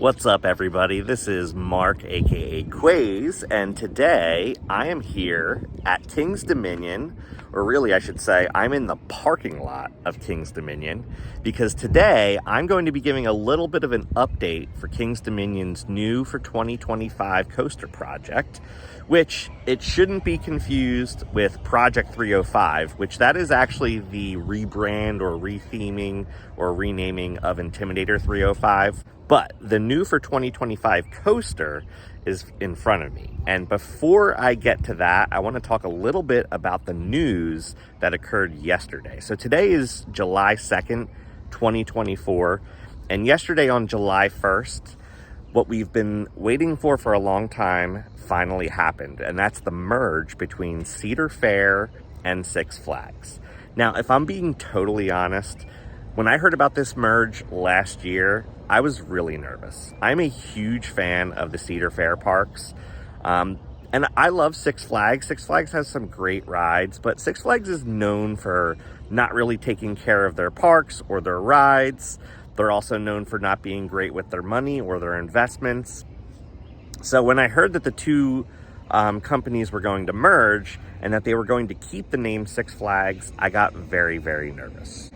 What's up, everybody? This is Mark, aka Quayz, and today I am here at King's Dominion, or really I should say I'm in the parking lot of King's Dominion, because today I'm going to be giving a little bit of an update for King's Dominion's new for 2025 coaster project, which it shouldn't be confused with Project 305, which that is actually the rebrand or retheming or renaming of Intimidator 305. But the new for 2025 coaster is in front of me. And before I get to that, I want to talk a little bit about the news that occurred yesterday. So today is July 2nd, 2024. And yesterday on July 1st, what we've been waiting for a long time finally happened. And that's the merge between Cedar Fair and Six Flags. Now, if I'm being totally honest, when I heard about this merge last year, I was really nervous. I'm a huge fan of the Cedar Fair parks. And I love Six Flags. Six Flags has some great rides, but Six Flags is known for not really taking care of their parks or their rides. They're also known for not being great with their money or their investments. So when I heard that the two companies were going to merge and that they were going to keep the name Six Flags, I got very, very nervous.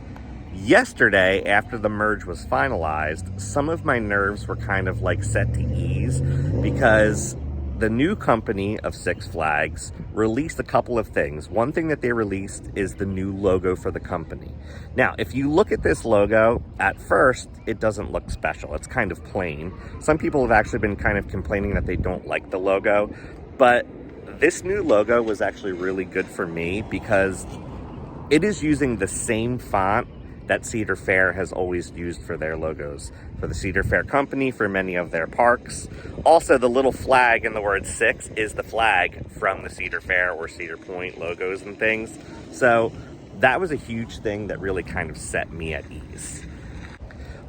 Yesterday, after the merge was finalized, some of my nerves were kind of like set to ease because the new company of Six Flags released a couple of things. One thing that they released is the new logo for the company. Now, if you look at this logo, at first, it doesn't look special. It's kind of plain. Some people have actually been kind of complaining that they don't like the logo, but this new logo was actually really good for me because it is using the same font that Cedar Fair has always used for their logos, for the Cedar Fair company, for many of their parks. Also, the little flag in the word 6 is the flag from the Cedar Fair or Cedar Point logos and things. So that was a huge thing that really kind of set me at ease.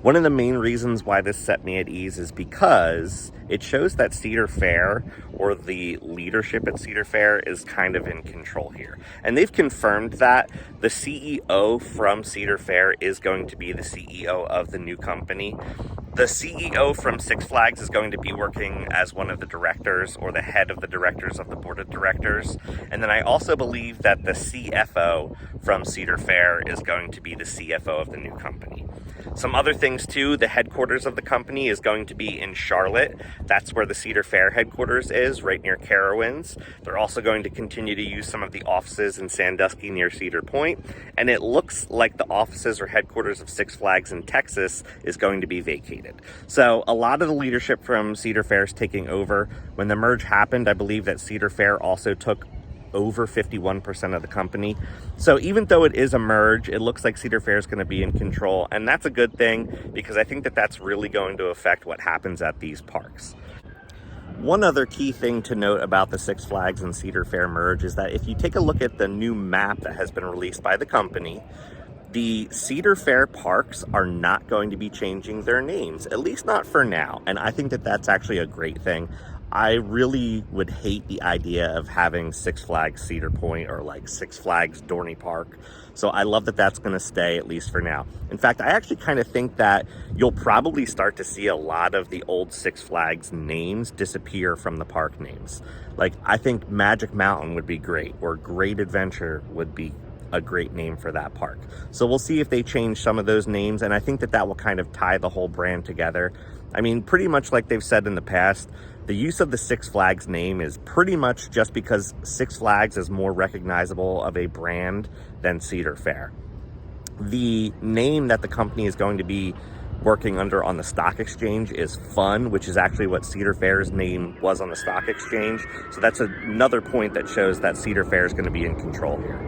One of the main reasons why this set me at ease is because it shows that Cedar Fair, or the leadership at Cedar Fair, is kind of in control here. And they've confirmed that the CEO from Cedar Fair is going to be the CEO of the new company. The CEO from Six Flags is going to be working as one of the directors or the head of the directors of the board of directors. And then I also believe that the CFO from Cedar Fair is going to be the CFO of the new company. Some other things too, the headquarters of the company is going to be in Charlotte. That's where the Cedar Fair headquarters is, right near Carowinds. They're also going to continue to use some of the offices in Sandusky near Cedar Point. And it looks like the offices or headquarters of Six Flags in Texas is going to be vacated. So a lot of the leadership from Cedar Fair is taking over. When the merge happened, I believe that Cedar Fair also took over 51% of the company. So even though it is a merge, it looks like Cedar Fair is going to be in control. And that's a good thing because I think that that's really going to affect what happens at these parks. One other key thing to note about the Six Flags and Cedar Fair merge is that if you take a look at the new map that has been released by the company, the Cedar Fair parks are not going to be changing their names, at least not for now. And I think that that's actually a great thing. I really would hate the idea of having Six Flags Cedar Point or like Six Flags Dorney Park. So I love that that's going to stay, at least for now. In fact, I actually kind of think that you'll probably start to see a lot of the old Six Flags names disappear from the park names. Like, I think Magic Mountain would be great, or Great Adventure would be a great name for that park. So we'll see if they change some of those names, and I think that that will kind of tie the whole brand together. I mean, pretty much like they've said in the past, the use of the Six Flags name is pretty much just because Six Flags is more recognizable of a brand than Cedar Fair. The name that the company is going to be working under on the stock exchange is Fun, which is actually what Cedar Fair's name was on the stock exchange. So that's another point that shows that Cedar Fair is going to be in control here.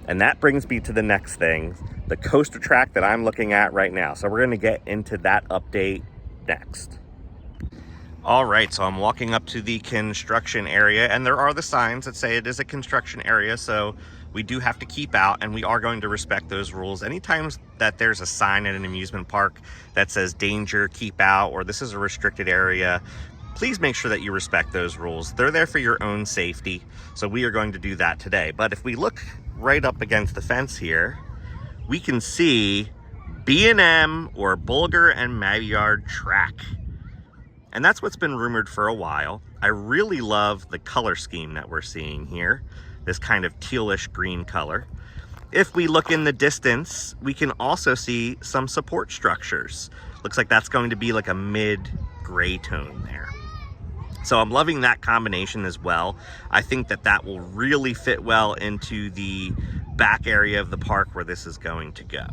And that brings me to the next thing, the coaster track that I'm looking at right now. So we're going to get into that update next. All right, so I'm walking up to the construction area, and there are the signs that say it is a construction area, so we do have to keep out, and we are going to respect those rules. Anytime that there's a sign at an amusement park that says danger, keep out, or this is a restricted area, please make sure that you respect those rules. They're there for your own safety, so we are going to do that today. But if we look right up against the fence here, we can see B&M or Bulgar and Magyar track. And that's what's been rumored for a while. I really love the color scheme that we're seeing here, this kind of tealish green color. If we look in the distance, we can also see some support structures. Looks like that's going to be like a mid-gray tone there. So I'm loving that combination as well. I think that that will really fit well into the back area of the park where this is going to go.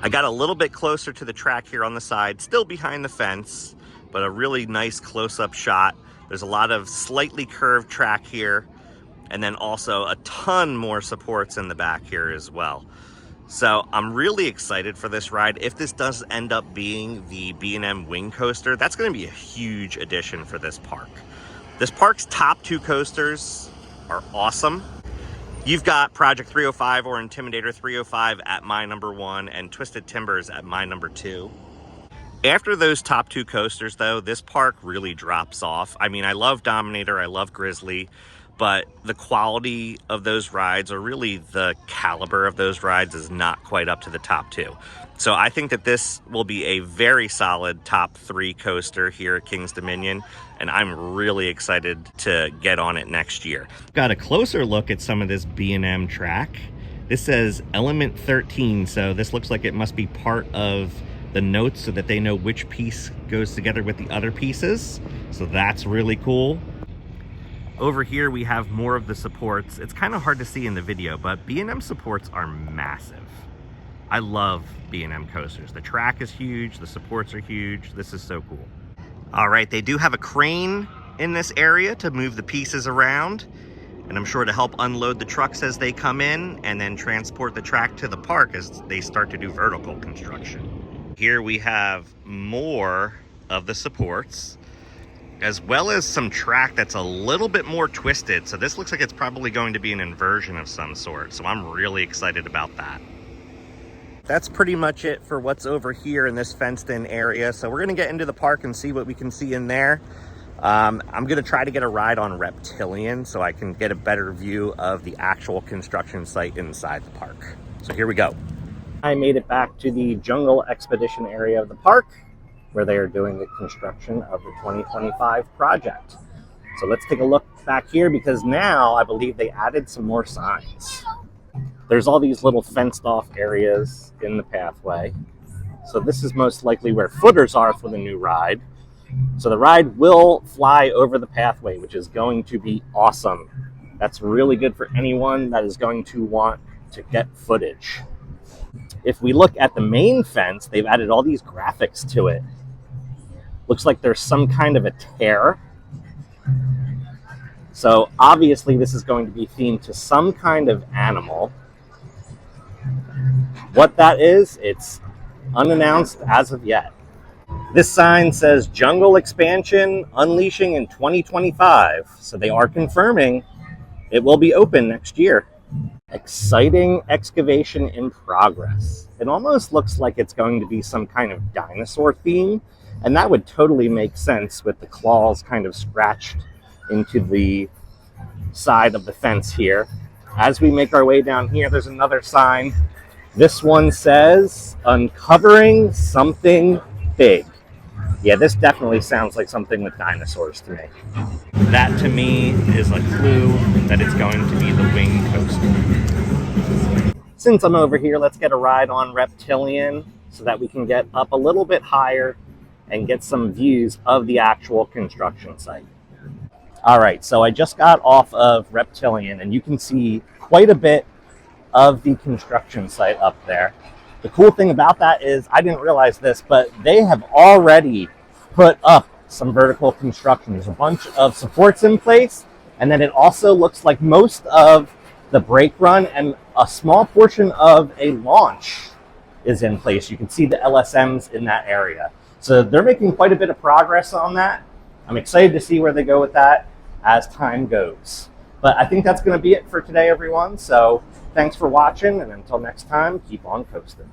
I got a little bit closer to the track here on the side, still behind the fence, but a really nice close-up shot. There's a lot of slightly curved track here, and then also a ton more supports in the back here as well. So I'm really excited for this ride. If this does end up being the B&M Wing Coaster, that's going to be a huge addition for this park. This park's top 2 coasters are awesome. You've got Project 305 or Intimidator 305 at my number 1 and Twisted Timbers at my number 2. After those top 2 coasters, though, this park really drops off. I mean, I love Dominator, I love Grizzly, but the quality of those rides, or really the caliber of those rides, is not quite up to the top 2. So I think that this will be a very solid top 3 coaster here at Kings Dominion, and I'm really excited to get on it next year. Got a closer look at some of this B&M track. This says Element 13, so this looks like it must be part of the notes so that they know which piece goes together with the other pieces. So that's really cool. Over here we have more of the supports. It's kind of hard to see in the video, but B&M supports are massive. I love B&M coasters. The track is huge, the supports are huge. This is so cool. All right, they do have a crane in this area to move the pieces around, and I'm sure to help unload the trucks as they come in and then transport the track to the park as they start to do vertical construction. Here we have more of the supports, as well as some track that's a little bit more twisted. So this looks like it's probably going to be an inversion of some sort. So I'm really excited about that. That's pretty much it for what's over here in this fenced in area. So we're gonna get into the park and see what we can see in there. I'm gonna try to get a ride on Reptilian so I can get a better view of the actual construction site inside the park. So here we go. I made it back to the Jungle Expedition area of the park where they are doing the construction of the 2025 project. So let's take a look back here, because now I believe they added some more signs. There's all these little fenced off areas in the pathway. So this is most likely where footers are for the new ride. So the ride will fly over the pathway, which is going to be awesome. That's really good for anyone that is going to want to get footage. If we look at the main fence, they've added all these graphics to it. Looks like there's some kind of a tear. So obviously this is going to be themed to some kind of animal. What that is, it's unannounced as of yet. This sign says Jungle Expansion Unleashing in 2025. So they are confirming it will be open next year. Exciting excavation in progress. It almost looks like it's going to be some kind of dinosaur theme, and that would totally make sense with the claws kind of scratched into the side of the fence here. As we make our way down here, there's another sign. This one says Uncovering Something Big. Yeah, this definitely sounds like something with dinosaurs to me. That to me is a clue that it's going to be the Wing Coaster. Since I'm over here, let's get a ride on Reptilian so that we can get up a little bit higher and get some views of the actual construction site. All right, so I just got off of Reptilian, and you can see quite a bit of the construction site up there. The cool thing about that is, I didn't realize this, but they have already put up some vertical construction. There's a bunch of supports in place, and then it also looks like most of the brake run and a small portion of a launch is in place. You can see the LSMs in that area. So they're making quite a bit of progress on that. I'm excited to see where they go with that as time goes. But I think that's going to be it for today, everyone. So thanks for watching, and until next time, keep on coasting.